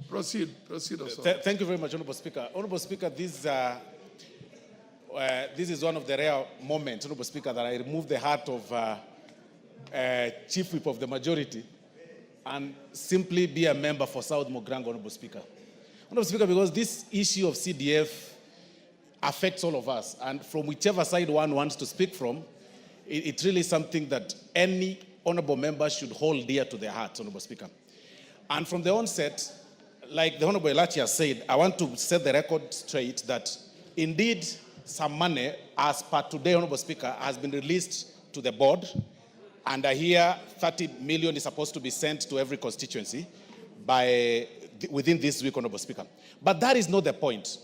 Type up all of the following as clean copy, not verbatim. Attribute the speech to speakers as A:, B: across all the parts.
A: Proceed, also.
B: Thank you very much, Honorable Speaker. Honorable Speaker, this is one of the rare moments, Honorable Speaker, that I remove the heart of Chief Whip of the majority and simply be a member for South Mogrango, Honorable Speaker. Honorable Speaker, because this issue of CDF affects all of us, and from whichever side one wants to speak from, it's really something that any honorable member should hold dear to their heart, Honorable Speaker. And from the onset, like the Honorable Elachi has said, I want to set the record straight that indeed some money, as per today, Honorable Speaker, has been released to the board, and I hear 30 million is supposed to be sent to every constituency within this week, Honorable Speaker. But that is not the point.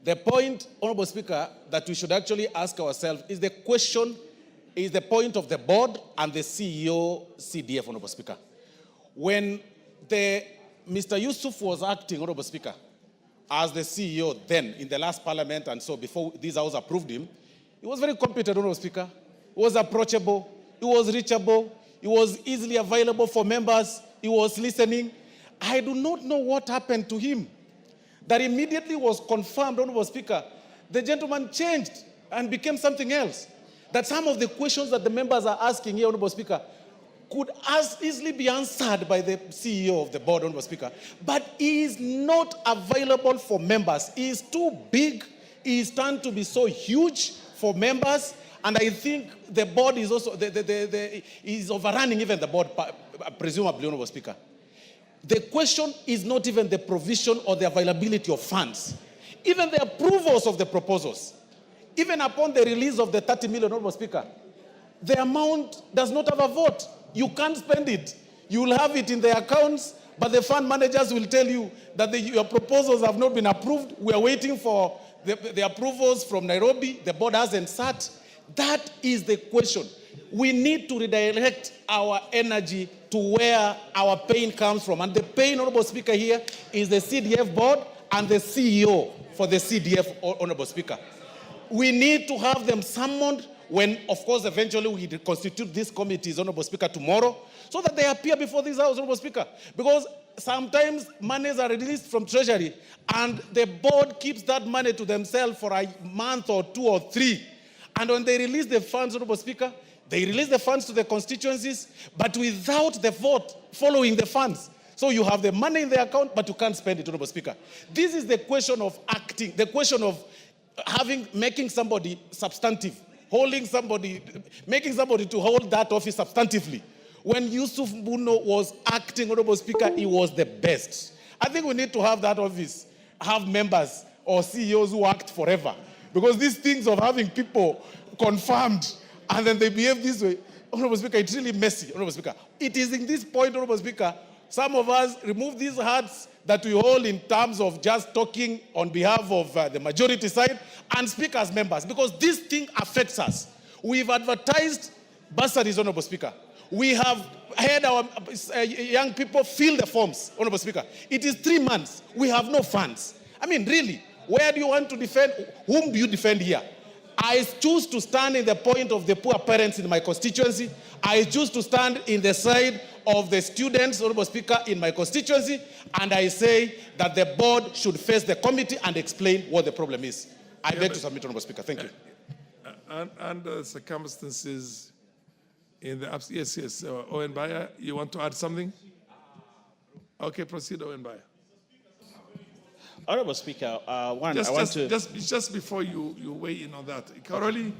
B: The point, Honorable Speaker, that we should actually ask ourselves is the question, is the point of the board and the CEO CDF, Honorable Speaker. When Mr. Yusuf was acting, Honorable Speaker, as the CEO then in the last parliament, and so before this house approved him, he was very competent, Honorable Speaker. He was approachable, he was reachable, he was easily available for members, he was listening. I do not know what happened to him. That immediately was confirmed, Honorable Speaker. The gentleman changed and became something else. That some of the questions that the members are asking here, Honorable Speaker, could as easily be answered by the CEO of the board, Honorable Speaker. But he is not available for members. He is too big. He is turned to be so huge for members. And I think the board is also, is overrunning even the board, presumably, Honorable Speaker. The question is not even the provision or the availability of funds. Even the approvals of the proposals, even upon the release of the 30 million, Honorable Speaker, the amount does not have a vote. You can't spend it. You will have it in the accounts, but the fund managers will tell you that your proposals have not been approved. We are waiting for the approvals from Nairobi. The board hasn't sat. That is the question. We need to redirect our energy to where our pain comes from. And the pain, Honorable Speaker, here is the CDF board and the CEO for the CDF, Honorable Speaker. We need to have them summoned when, of course, eventually we constitute these committees, Honorable Speaker, tomorrow, so that they appear before this House, Honorable Speaker. Because sometimes monies are released from Treasury, and the board keeps that money to themselves for a month or 2 or 3. And when they release the funds, Honorable Speaker, they release the funds to the constituencies, but without the vote following the funds. So you have the money in the account, but you can't spend it, Honorable Speaker. This is the question of acting, the question of making somebody substantive, making somebody to hold that office substantively. When Yusuf Mbuno was acting, Honorable Speaker, he was the best. I think we need to have that office, have members or CEOs who act forever. Because these things of having people confirmed and then they behave this way, Honorable Speaker, it's really messy, Honorable Speaker. It is in this point, Honorable Speaker, some of us remove these hats that we hold in terms of just talking on behalf of the majority side and speak as members, because this thing affects us. We've advertised bursaries, Honorable Speaker. We have had our young people fill the forms, Honorable Speaker. It is 3 months. We have no funds. I mean, really, where do you want to defend? Whom do you defend here? I choose to stand in the point of the poor parents in my constituency. I choose to stand in the side of the students, Honorable Speaker, in my constituency. And I say that the board should face the committee and explain what the problem is. I beg to submit, Honorable Speaker. Thank you.
A: Under circumstances in the yes, Owen Baya, you want to add something? Okay, proceed, Owen Baya.
C: Honorable Speaker,
A: just before you weigh in on that, Karoli?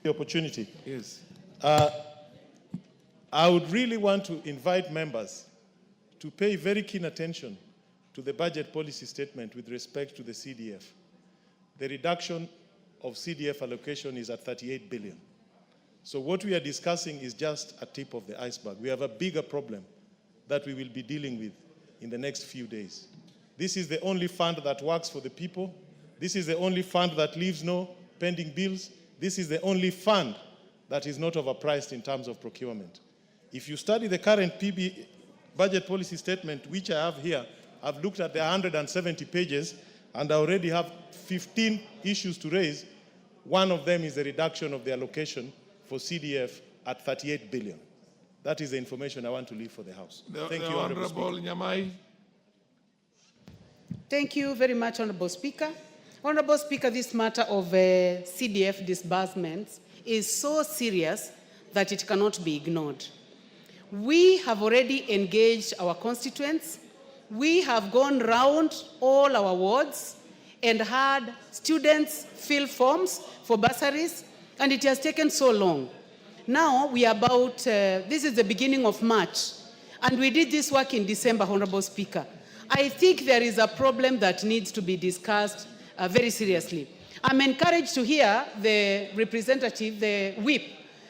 D: The opportunity.
A: Yes.
D: I would really want to invite members to pay very keen attention to the budget policy statement with respect to the CDF. The reduction of CDF allocation is at 38 billion. So what we are discussing is just a tip of the iceberg. We have a bigger problem that we will be dealing with in the next few days. This is the only fund that works for the people. This is the only fund that leaves no pending bills. This is the only fund that is not overpriced in terms of procurement. If you study the current PB budget policy statement, which I have here, I've looked at the 170 pages, and I already have 15 issues to raise. One of them is the reduction of the allocation for CDF at 38 billion. That is the information I want to leave for the House. Thank
A: The
D: you, Honorable Speaker.
A: Honorable Nyamai.
C: Thank you very much, Honorable Speaker. Honorable Speaker, this matter of CDF disbursements is so serious that it cannot be ignored. We have already engaged our constituents. We have gone round all our wards and had students fill forms for bursaries, and it has taken so long. Now we are about, this is the beginning of March, and we did this work in December, Honorable Speaker. I think there is a problem that needs to be discussed very seriously. I'm encouraged to hear the representative, the whip,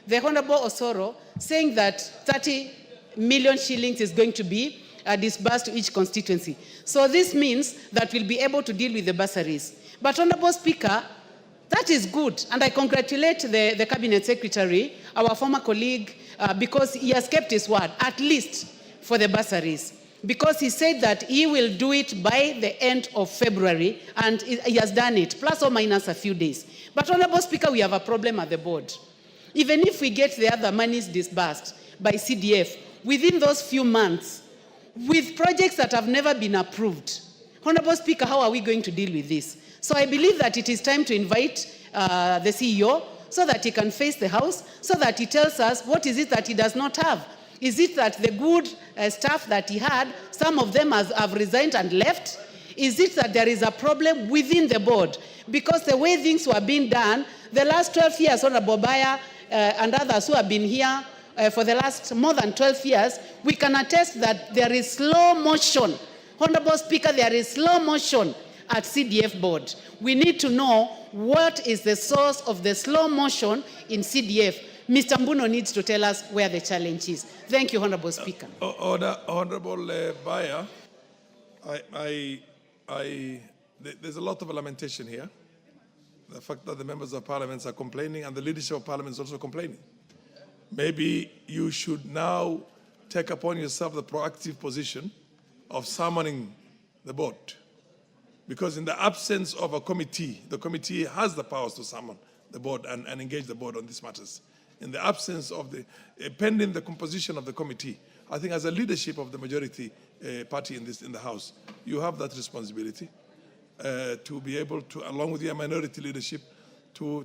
C: the Honorable Osoro, saying that 30 million shillings is going to be disbursed to each constituency. So this means that we'll be able to deal with the bursaries. But Honorable Speaker, that is good, and I congratulate the Cabinet Secretary, our former colleague, because he has kept his word, at least for the bursaries, because he said that he will do it by the end of February, and he has done it, plus or minus a few days. But Honorable Speaker, we have a problem at the board. Even if we get the other monies disbursed by CDF within those few months, with projects that have never been approved, Honorable Speaker, how are we going to deal with this? So I believe that it is time to invite the CEO so that he can face the House, so that he tells us what is it that he does not have. Is it that the good staff that he had, some of them have resigned and left? Is it that there is a problem within the board? Because the way things were being done, the last 12 years, Honorable Baya and others who have been here for the last more than 12 years, we can attest that there is slow motion. Honorable Speaker, there is slow motion at CDF board. We need to know what is the source of the slow motion in CDF. Mr. Mbuno needs to tell us where the challenge is. Thank you, Honorable Speaker.
A: Honorable Baya, there's a lot of lamentation here. The fact that the members of parliament are complaining and the leadership of parliament is also complaining. Maybe you should now take upon yourself the proactive position of summoning the board. Because in the absence of a committee, the committee has the powers to summon the board and engage the board on these matters. In the absence of the, pending the composition of the committee, I think as a leadership of the majority party in the House, you have that responsibility to be able to, along with your minority leadership, to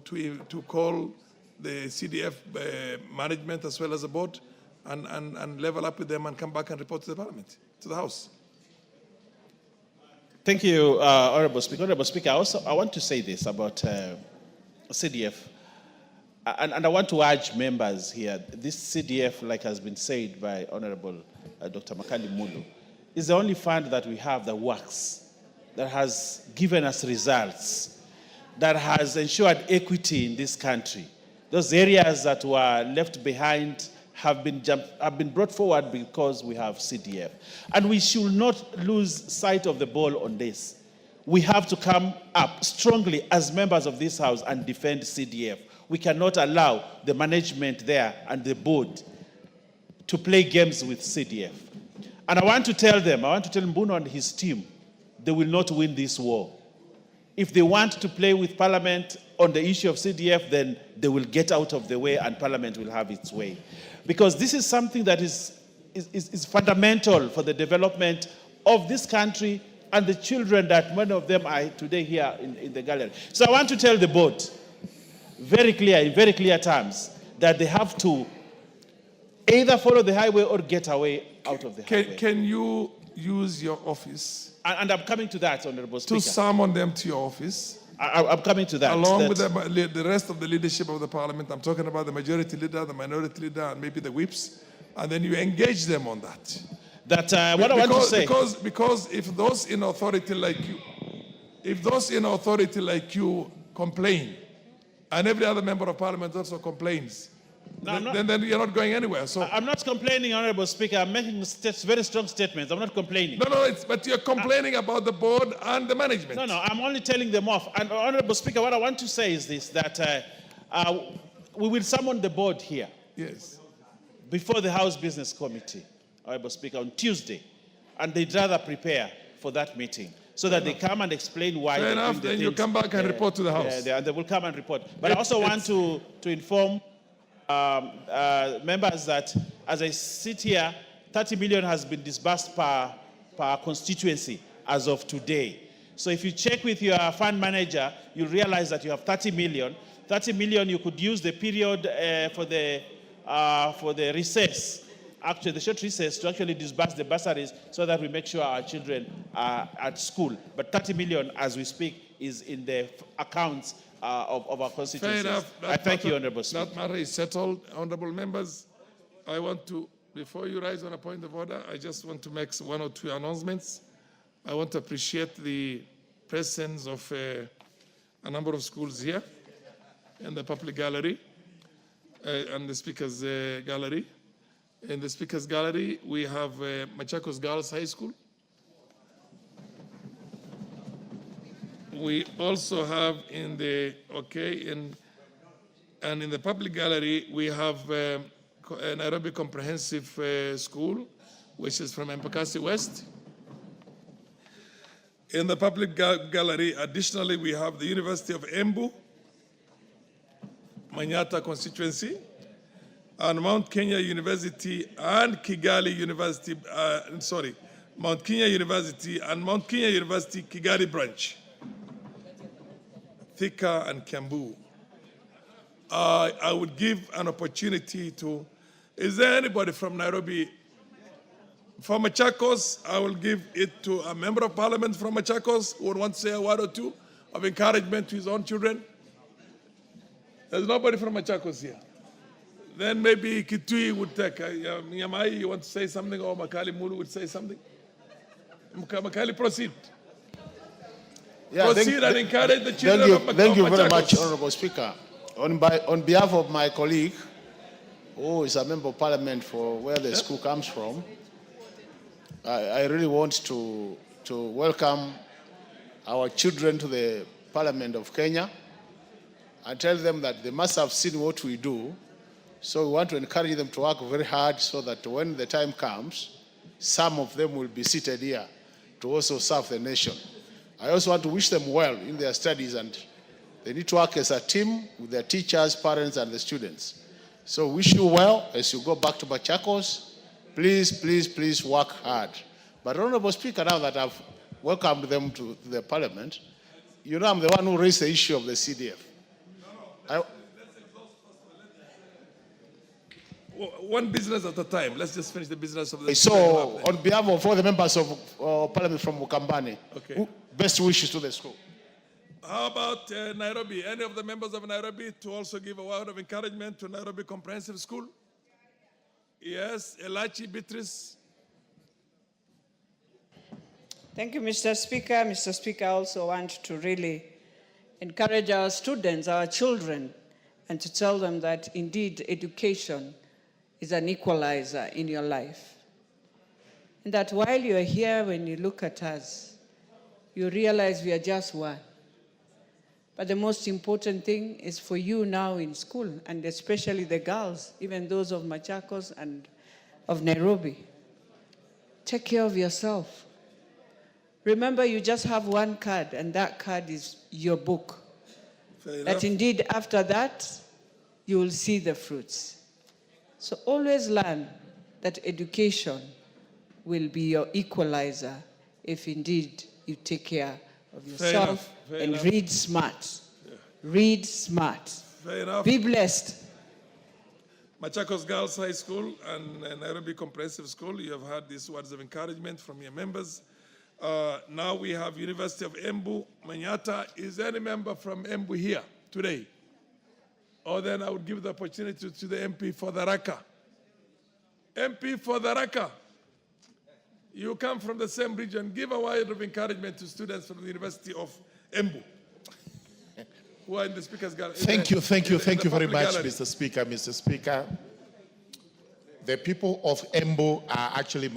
A: call the CDF management as well as the board and level up with them and come back and report to the parliament, to the House.
B: Thank you, Honorable Speaker. Honorable Speaker, I want to say this about CDF. And I want to urge members here, this CDF, like has been said by Honorable Dr. Makali Mulu, is the only fund that we have that works, that has given us results, that has ensured equity in this country. Those areas that were left behind have been brought forward because we have CDF. And we should not lose sight of the ball on this. We have to come up strongly as members of this House and defend CDF. We cannot allow the management there and the board to play games with CDF. And I want to tell Mbuno and his team, they will not win this war. If they want to play with Parliament on the issue of CDF, then they will get out of the way and Parliament will have its way. Because this is something that is fundamental for the development of this country and the children that many of them are today here in the gallery. So I want to tell the board, very clear, in very clear terms, that they have to either follow the highway or get away out of the highway.
A: Can you use your office?
B: And I'm coming to that, Honorable Speaker.
A: To summon them to your office?
B: I'm coming to that.
A: Along with the rest of the leadership of the parliament. I'm talking about the majority leader, the minority leader, and maybe the whips. And then you engage them on that.
B: What I want to say.
A: Because if those in authority like you, complain, and every other member of parliament also complains, then you're not going anywhere. So
B: I'm not complaining, Honorable Speaker. I'm making very strong statements. I'm not complaining.
A: But you're complaining about the board and the management.
B: No, I'm only telling them off. And Honorable Speaker, what I want to say is this, that we will summon the board here.
A: Yes.
B: Before the House Business Committee, Honorable Speaker, on Tuesday. And they'd rather prepare for that meeting, so that they come and explain why.
A: Fair enough, then you come back and report to the House.
B: They will come and report. But I also want to inform
E: members that as I sit here, 30 million has been disbursed per constituency as of today. So if you check with your fund manager, you realize that you have 30 million. 30 million you could use the period for the recess, actually the short recess, to actually disburse the bursaries so that we make sure our children are at school. But 30 million as we speak is in the accounts of our constituencies.
A: Fair enough.
E: I thank you, Honorable Speaker.
A: That matter is settled. Honorable members, I want to, before you rise on a point of order, I just want to make one or two announcements. I want to appreciate the presence of a number of schools here in the public gallery and the Speaker's gallery. In the Speaker's gallery, we have Machakos Girls High School. We also have in the, and in the public gallery, we have Nairobi Comprehensive School, which is from Embakasi West. In the public gallery, additionally, we have the University of Embu, Manyata constituency, and Mount Kenya University and Kigali University, Mount Kenya University and Mount Kenya University Kigali branch, Thika and Kiambu. I would give an opportunity to, is there anybody from Nairobi? From Machakos, I will give it to a member of parliament from Machakos who would want to say a word or two of encouragement to his own children. There's nobody from Machakos here. Then maybe KITU would take, Nyamai, you want to say something, or Makali Mulu would say something? Makali, proceed.
F: Yeah,
A: proceed and encourage the children of Machakos.
F: Thank you very much, Honorable Speaker. On behalf of my colleague, who is a member of parliament for where the school comes from, I really want to welcome our children to the Parliament of Kenya and tell them that they must have seen what we do. So we want to encourage them to work very hard so that when the time comes, some of them will be seated here to also serve the nation. I also want to wish them well in their studies, and they need to work as a team with their teachers, parents, and the students. So wish you well as you go back to Machakos. Please, please, please work hard. But Honorable Speaker, now that I've welcomed them to the Parliament, you know I'm the one who raised the issue of the CDF.
A: One business at a time. Let's just finish the business of the...
F: So, on behalf of all the members of Parliament from Mukambani,
A: okay,
F: best wishes to the school.
A: How about Nairobi? Any of the members of Nairobi to also give a word of encouragement to Nairobi Comprehensive School? Yes, Elachi Beatrice.
G: Thank you, Mr. Speaker. Mr. Speaker, I also want to really encourage our students, our children, and to tell them that indeed education is an equalizer in your life. And that while you're here, when you look at us, you realize we are just one. But the most important thing is for you now in school, and especially the girls, even those of Machakos and of Nairobi. Take care of yourself. Remember, you just have one card, and that card is your book. That indeed, after that, you will see the fruits. So always learn that education will be your equalizer if indeed you take care of yourself and read smart. Yeah. Read smart.
A: Fair enough.
G: Be blessed.
A: Machakos Girls High School and Nairobi Comprehensive School, you have had these words of encouragement from your members. Now we have University of Embu, Manyata. Is there any member from Embu here today? Or then I would give the opportunity to the MP for the Raqqa. MP for the Raqqa. You come from the same region. Give a word of encouragement to students from the University of Embu who are in the Speaker's gallery.
H: Thank you very much, gallery. Mr. Speaker. The people of Embu are actually